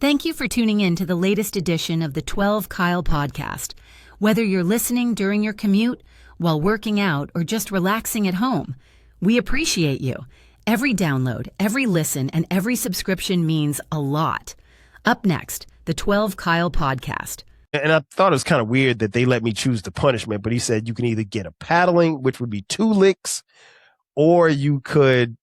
Thank you for tuning in to the latest edition of the 12 Kyle podcast. Whether you're listening during your commute, while working out, or just relaxing at home, we appreciate you. Every download, every listen, and every subscription means a lot. Up next, the 12 Kyle podcast. And I thought it was kind of weird that they let me choose the punishment, but he said you can either get a paddling, which would be 2 licks, or you could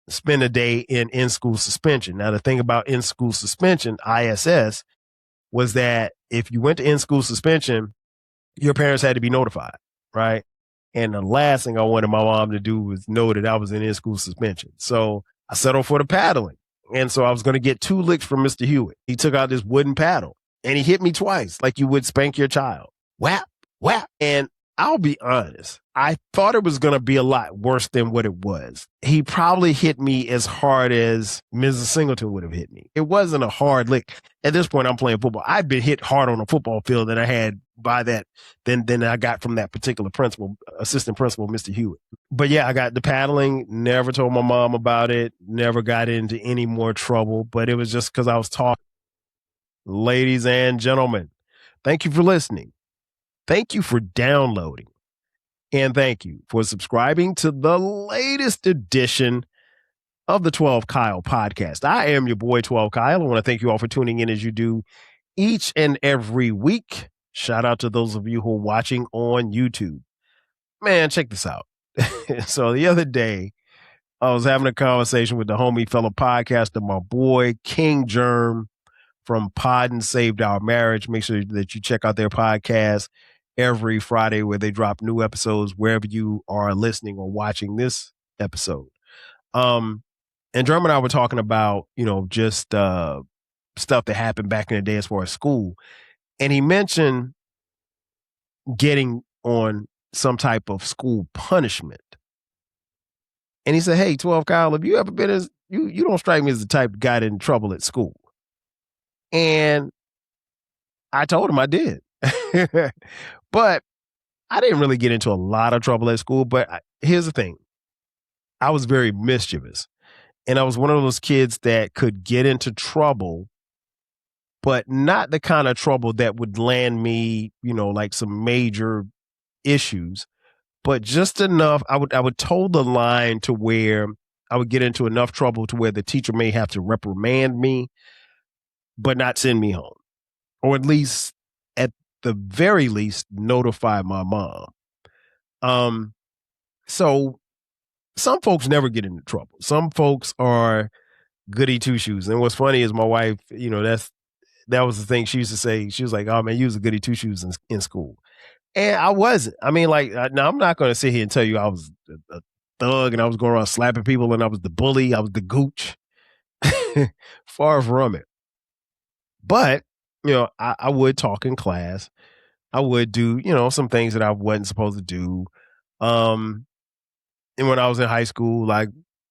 spend a day in in-school suspension. Now, the thing about in-school suspension, ISS, was that if you went to in-school suspension, your parents had to be notified, right? And the last thing I wanted my mom to do was know that I was in in-school suspension. So I settled for the paddling. And so I was going to get 2 licks from Mr. Hewitt. He took out this wooden paddle and he hit me twice, like you would spank your child. Whap, whap. And I'll be honest, I thought it was going to be a lot worse than what it was. He probably hit me as hard as Mrs. Singleton would have hit me. It wasn't a hard lick. At this point, I'm playing football. I'd been hit hard on a football field than I had by that, than I got from that particular principal, assistant principal, Mr. Hewitt. But yeah, I got the paddling, never told my mom about it, never got into any more trouble, but it was just because I was talking. Ladies and gentlemen, thank you for listening. Thank you for downloading. And thank you for subscribing to the latest edition of the 12 Kyle podcast. I am your boy, 12 Kyle. I want to thank you all for tuning in as you do each and every week. Shout out to those of you who are watching on YouTube. Man, check this out. So the other day, I was having a conversation with the homie fellow podcaster, my boy, King Germ from Pod and Saved Our Marriage. Make sure that you check out their podcast every Friday where they drop new episodes wherever you are listening or watching this episode. And Germ and I were talking about, just stuff that happened back in the day as far as school. And he mentioned getting on some type of school punishment. And he said, hey, 12 Kyle, have you ever been as, you don't strike me as the type that got in trouble at school. And I told him I did. But I didn't really get into a lot of trouble at school. But here's the thing. I was very mischievous. And I was one of those kids that could get into trouble, but not the kind of trouble that would land me, like some major issues, but just enough. I would toe the line to where I would get into enough trouble to where the teacher may have to reprimand me, but not send me home, or at least at the very least notify my mom. So some folks never get into trouble. Some folks are goody two shoes. And what's funny is my wife, that was the thing she used to say. She was like, oh man, you was a goody two shoes in school. And I wasn't. I mean, now I'm not going to sit here and tell you I was a thug and I was going around slapping people and I was the bully. I was the gooch. Far from it. But, I would talk in class. I would do, some things that I wasn't supposed to do. And when I was in high school, I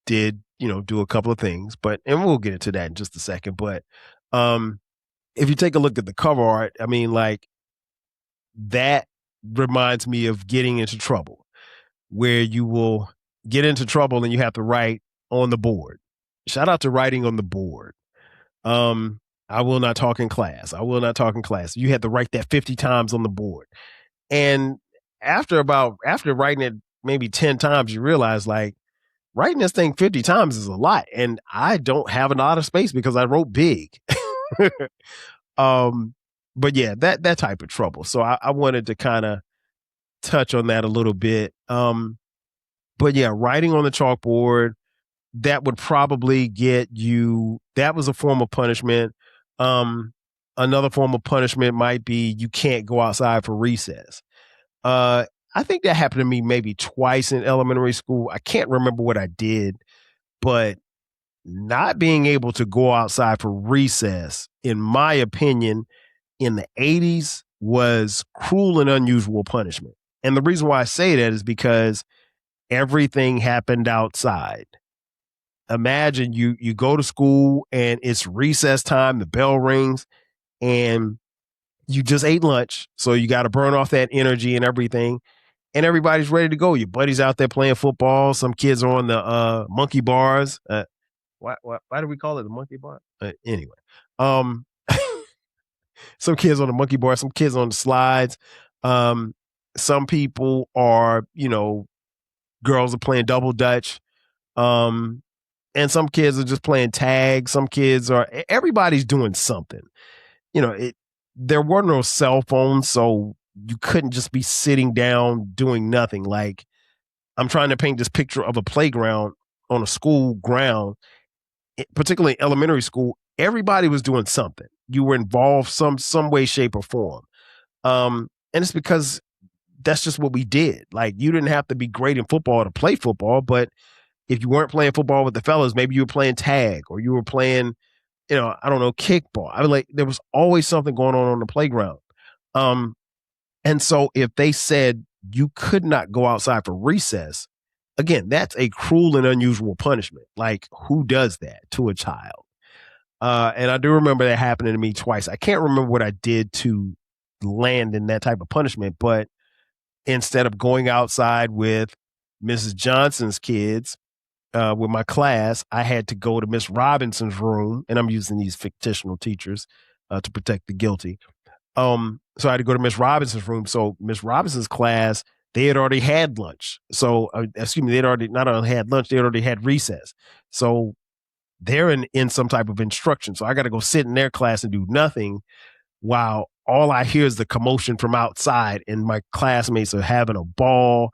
did, do a couple of things, and we'll get into that in just a second. But if you take a look at the cover art, I mean, that reminds me of getting into trouble, where you will get into trouble and you have to write on the board. Shout out to writing on the board. I will not talk in class. I will not talk in class. You had to write that 50 times on the board. And after writing it maybe 10 times, you realize writing this thing 50 times is a lot. And I don't have a lot of space because I wrote big. But yeah, that type of trouble. So I wanted to kind of touch on that a little bit. But yeah, writing on the chalkboard, that would probably get you, that was a form of punishment. Another form of punishment might be you can't go outside for recess. I think that happened to me maybe twice in elementary school. I can't remember what I did, but not being able to go outside for recess, in my opinion, in the 80s was cruel and unusual punishment. And the reason why I say that is because everything happened outside. Imagine you go to school and it's recess time, the bell rings, and you just ate lunch. So you got to burn off that energy and everything. And everybody's ready to go. Your buddies out there playing football. Some kids are on the monkey bars. why do we call it the monkey bar? Anyway, um, some kids on the monkey bar, some kids on the slides. Um, some people are, girls are playing double dutch. Um, and some kids are just playing tag. Some kids everybody's doing something. There were no cell phones, so you couldn't just be sitting down doing nothing. Like, I'm trying to paint this picture of a playground on a school ground, particularly elementary school. Everybody was doing something. You were involved some way, shape, or form. And it's because that's just what we did. Like, you didn't have to be great in football to play football, but if you weren't playing football with the fellas, maybe you were playing tag or you were playing, I don't know, kickball. I mean, like, there was always something going on the playground. And so if they said you could not go outside for recess, again, that's a cruel and unusual punishment. Like, who does that to a child? And I do remember that happening to me twice. I can't remember what I did to land in that type of punishment, but instead of going outside with Mrs. Johnson's kids, with my class, I had to go to Miss Robinson's room, and I'm using these fictional teachers to protect the guilty. So I had to go to Miss Robinson's room. So Miss Robinson's class, they had already had lunch. So, they'd already not only had lunch, they had already had recess. So they're in some type of instruction. So I got to go sit in their class and do nothing while all I hear is the commotion from outside, and my classmates are having a ball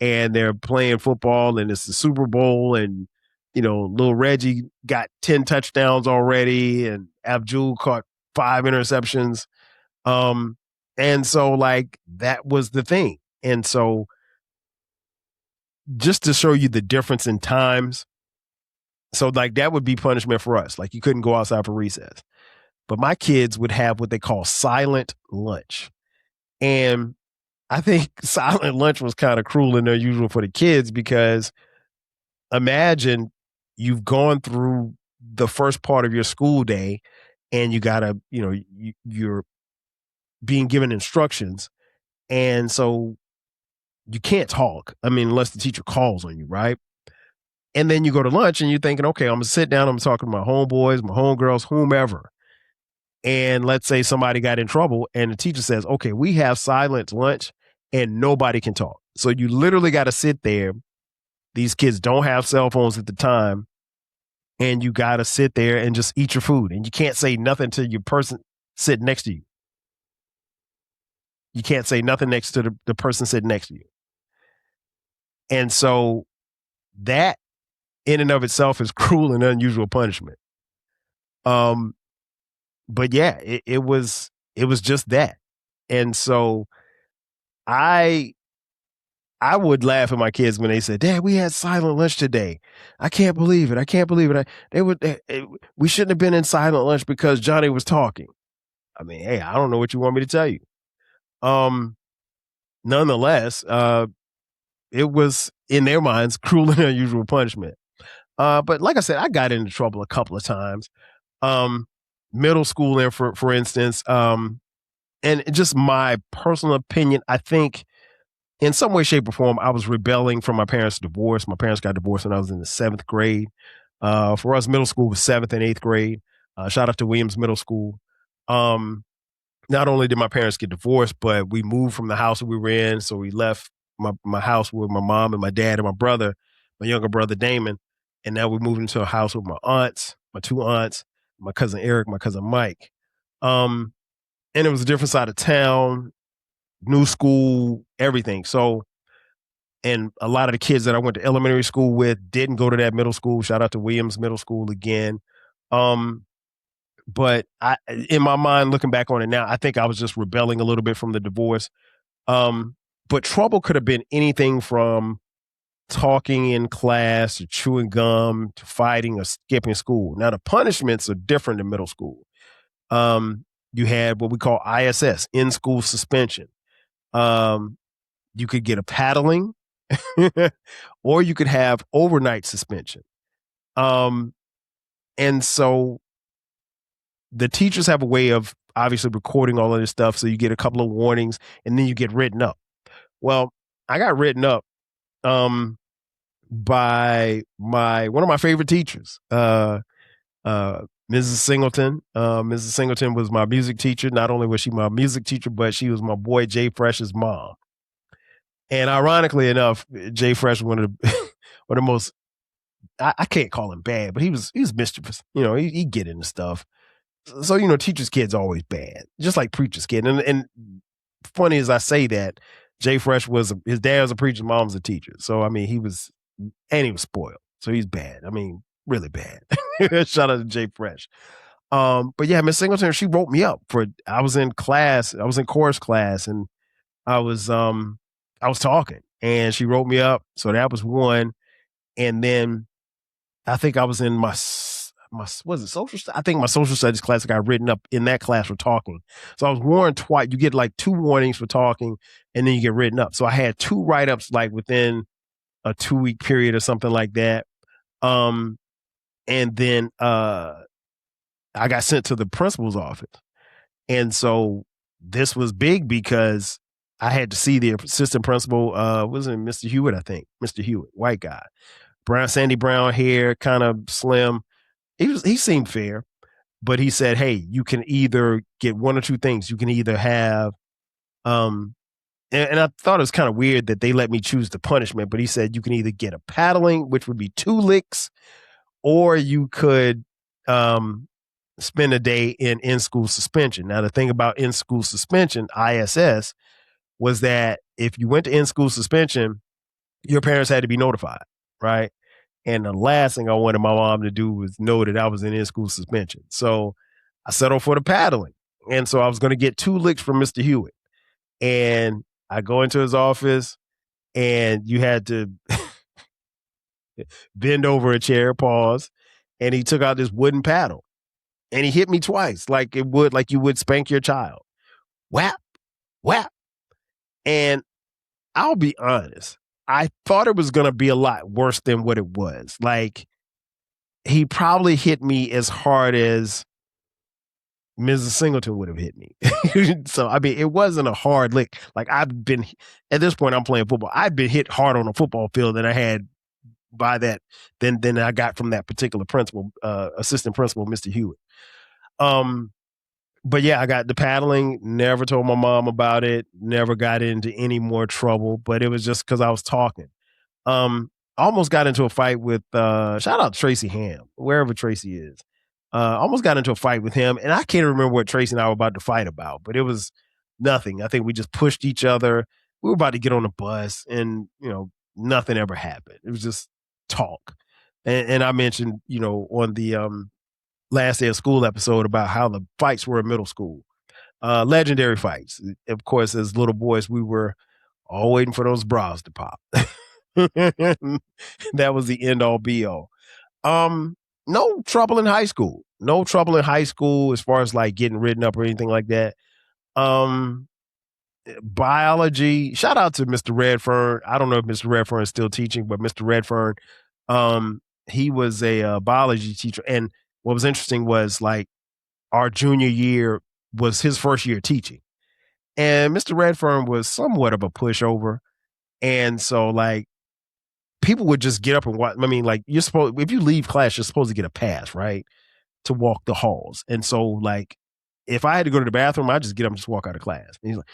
and they're playing football, and it's the Super Bowl, and little Reggie got 10 touchdowns already, and Abdul caught 5 interceptions. And so, like, that was the thing. And so, just to show you the difference in times, so, like, that would be punishment for us. Like, you couldn't go outside for recess. But my kids would have what they call silent lunch. And I think silent lunch was kind of cruel and unusual for the kids, because imagine you've gone through the first part of your school day and you gotta, you're being given instructions. And so you can't talk. I mean, unless the teacher calls on you, right? And then you go to lunch and you're thinking, okay, I'm gonna sit down, I'm talking to my homeboys, my homegirls, whomever. And let's say somebody got in trouble and the teacher says, okay, we have silent lunch and nobody can talk. So you literally got to sit there. These kids don't have cell phones at the time. And you got to sit there and just eat your food. And you can't say nothing to your person sitting next to you. You can't say nothing next to the person sitting next to you. And so that in and of itself is cruel and unusual punishment. But yeah, it was just that. And so I would laugh at my kids when they said, "Dad, we had silent lunch today. I can't believe it. I can't believe it. We shouldn't have been in silent lunch because Johnny was talking." I mean, hey, I don't know what you want me to tell you. Nonetheless, it was in their minds cruel and unusual punishment. But like I said, I got into trouble a couple of times. Middle school, there, for instance, and just my personal opinion, I think in some way, shape, or form, I was rebelling from my parents' divorce. My parents got divorced when I was in the 7th grade. For us, middle school was 7th and 8th grade. Shout out to Williams Middle School. Not only did my parents get divorced, but we moved from the house that we were in. So we left my house with my mom and my dad and my brother, my younger brother, Damon. And now we moved into a house with my aunts, my 2 aunts, my cousin Eric, my cousin Mike. And it was a different side of town, new school, everything. So, and a lot of the kids that I went to elementary school with didn't go to that middle school. Shout out to Williams Middle School again. But in my mind, looking back on it now, I think I was just rebelling a little bit from the divorce. But trouble could have been anything from talking in class to chewing gum to fighting or skipping school. Now, the punishments are different in middle school. You had what we call ISS, in-school suspension. You could get a paddling or you could have overnight suspension. And so the teachers have a way of obviously recording all of this stuff. So you get a couple of warnings and then you get written up. Well, I got written up by one of my favorite teachers, Mrs. Singleton. Mrs. Singleton was my music teacher. Not only was she my music teacher, but she was my boy Jay Fresh's mom. And ironically enough, Jay Fresh was one of the one of the most, I can't call him bad, but he was mischievous. He'd get into stuff. So, teacher's kid's always bad, just like preacher's kid. And funny as I say that, Jay Fresh his dad was a preacher, mom was a teacher. So, I mean, he was spoiled. So he's bad. I mean, really bad. Shout out to Jay Fresh. But yeah, Miss Singleton, she wrote me up I was in chorus class, and I was talking, and she wrote me up. So that was one. And then I think I was in my was it social? I think my social studies class got written up in that class for talking. So I was warned twice. You get like 2 warnings for talking, and then you get written up. So I had 2 write-ups like within a 2-week period or something like that. And then I got sent to the principal's office. And so this was big because I had to see the assistant principal, wasn't Mr. Hewitt, I think. Mr. Hewitt, white guy. Sandy brown hair, kind of slim. He seemed fair, but he said, hey, you can either get one or two things. You can either have, and I thought it was kind of weird that they let me choose the punishment, but he said you can either get a paddling, which would be 2 licks, or you could spend a day in in-school suspension. Now, the thing about in-school suspension, ISS, was that if you went to in-school suspension, your parents had to be notified, right? And the last thing I wanted my mom to do was know that I was in school suspension. So I settled for the paddling. And so I was going to get 2 licks from Mr. Hewitt. And I go into his office, and you had to bend over a chair, pause, and he took out this wooden paddle. And he hit me twice, like you would spank your child. Whap, whap. And I'll be honest, I thought it was going to be a lot worse than what it was. Like, he probably hit me as hard as Mrs. Singleton would have hit me. So, I mean, it wasn't a hard lick. Like, at this point, I'm playing football. I'd been hit hard on a football field than I had than I got from that particular principal, assistant principal, Mr. Hewitt. But yeah, I got the paddling, never told my mom about it, never got into any more trouble, but it was just because I was talking. Almost got into a fight with, shout out Tracy Ham, wherever Tracy is. Almost got into a fight with him, and I can't remember what Tracy and I were about to fight about, but it was nothing. I think we just pushed each other. We were about to get on the bus, and, nothing ever happened. It was just talk. And I mentioned, on the last day of school episode about how the fights were in middle school. Legendary fights. Of course, as little boys, we were all waiting for those bras to pop. That was the end all be all. No trouble in high school. No trouble in high school as far as like getting written up or anything like that. Biology, shout out to Mr. Redfern. I don't know if Mr. Redfern is still teaching, but Mr. Redfern, he was a biology teacher. And what was interesting was like our junior year was his first year teaching. And Mr. Redfern was somewhat of a pushover. And so like people would just get up and watch. I mean, like if you leave class, you're supposed to get a pass, right? To walk the halls. And so like, if I had to go to the bathroom, I'd just get up and just walk out of class. And he's like,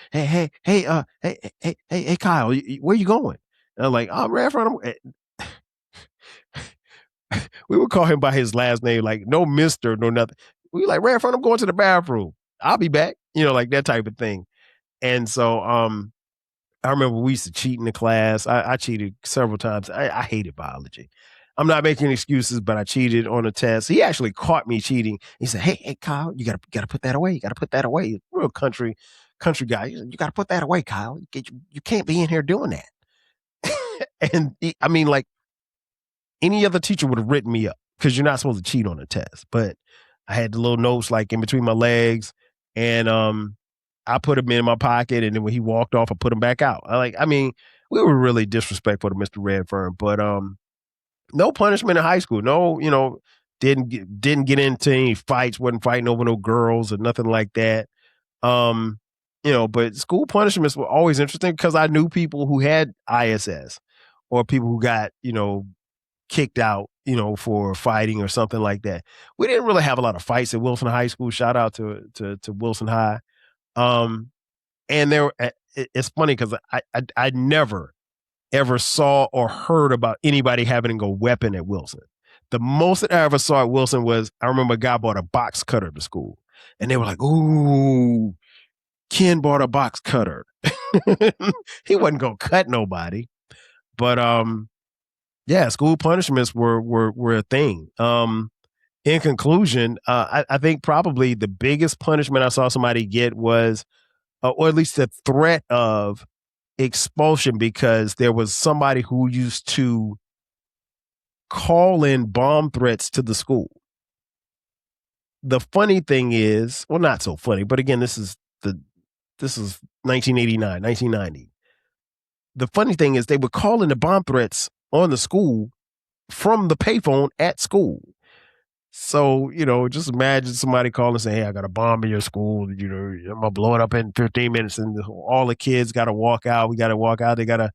hey, Kyle, where you going? And I'm like, I'm Redfern. We would call him by his last name, like no Mr., no nothing. We were like, Redfern, I'm going to the bathroom. I'll be back. Like that type of thing. And so I remember we used to cheat in the class. I cheated several times. I hated biology. I'm not making excuses, but I cheated on a test. He actually caught me cheating. He said, hey, Kyle, you gotta put that away. You gotta put that away. Real country guy. You gotta put that away, Kyle. You can't be in here doing that. And I mean, like, any other teacher would have written me up because you're not supposed to cheat on a test. But I had the little notes like in between my legs, and I put them in my pocket, and then when he walked off, I put them back out. We were really disrespectful to Mr. Redfern, but no punishment in high school. No, didn't get into any fights, wasn't fighting over no girls or nothing like that. But school punishments were always interesting because I knew people who had ISS or people who got, kicked out, for fighting or something like that. We didn't really have a lot of fights at Wilson High School. Shout out to Wilson High. And it's funny because I never ever saw or heard about anybody having a weapon at Wilson. The most that I ever saw at Wilson was, I remember a guy bought a box cutter to school, and they were like, "Ooh, Ken bought a box cutter." He wasn't gonna cut nobody, but yeah, school punishments were a thing. In conclusion, I think probably the biggest punishment I saw somebody get was, or at least the threat of expulsion, because there was somebody who used to call in bomb threats to the school. The funny thing is, well, not so funny, but again, this is 1989, 1990. The funny thing is they would call in the bomb threats on the school from the payphone at school. So, just imagine somebody calling and saying, "Hey, I got a bomb in your school. I'm going to blow it up in 15 minutes. And all the kids got to walk out. We got to walk out. They got to,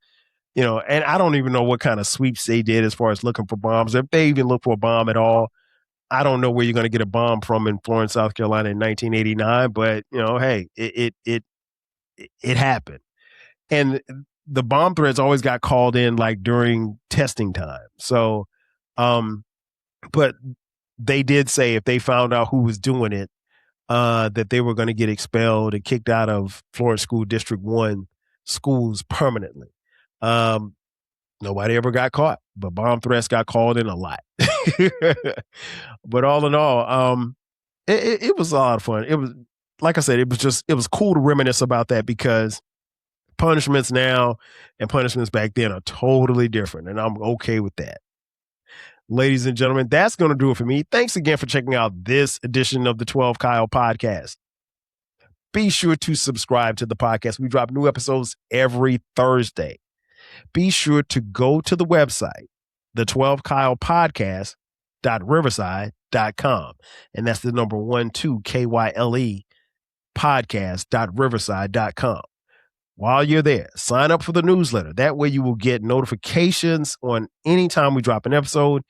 and I don't even know what kind of sweeps they did as far as looking for bombs. If they even look for a bomb at all, I don't know where you're going to get a bomb from in Florence, South Carolina in 1989. But, hey, it happened. And the bomb threats always got called in like during testing time. So, but they did say if they found out who was doing it, that they were going to get expelled and kicked out of Florence School District 1 schools permanently. Nobody ever got caught, but bomb threats got called in a lot. But all in all, it was a lot of fun. It was, like I said, it was cool to reminisce about that, because punishments now and punishments back then are totally different, and I'm okay with that. Ladies and gentlemen, that's going to do it for me. Thanks again for checking out this edition of the 12 Kyle podcast. Be sure to subscribe to the podcast. We drop new episodes every Thursday. Be sure to go to the website, the 12 Kyle podcast.riverside.com. And that's the number 12 KYLE podcast.riverside.com. While you're there, sign up for the newsletter. That way you will get notifications on any time we drop an episode,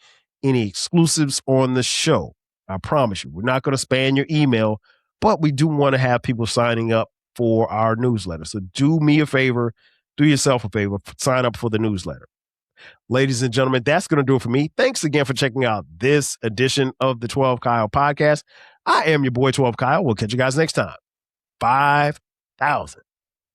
any exclusives on the show. I promise you, we're not going to spam your email, but we do want to have people signing up for our newsletter. So do me a favor, do yourself a favor, sign up for the newsletter. Ladies and gentlemen, that's going to do it for me. Thanks again for checking out this edition of the 12 Kyle podcast. I am your boy 12 Kyle. We'll catch you guys next time. 5,000.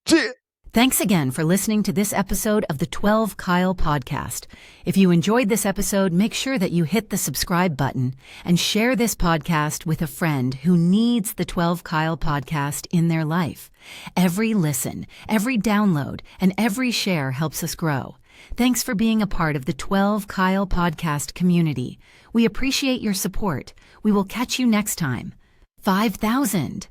Cheers. Thanks again for listening to this episode of the 12 Kyle podcast. If you enjoyed this episode, make sure that you hit the subscribe button and share this podcast with a friend who needs the 12 Kyle podcast in their life. Every listen, every download, and every share helps us grow. Thanks for being a part of the 12 Kyle podcast community. We appreciate your support. We will catch you next time. 5,000.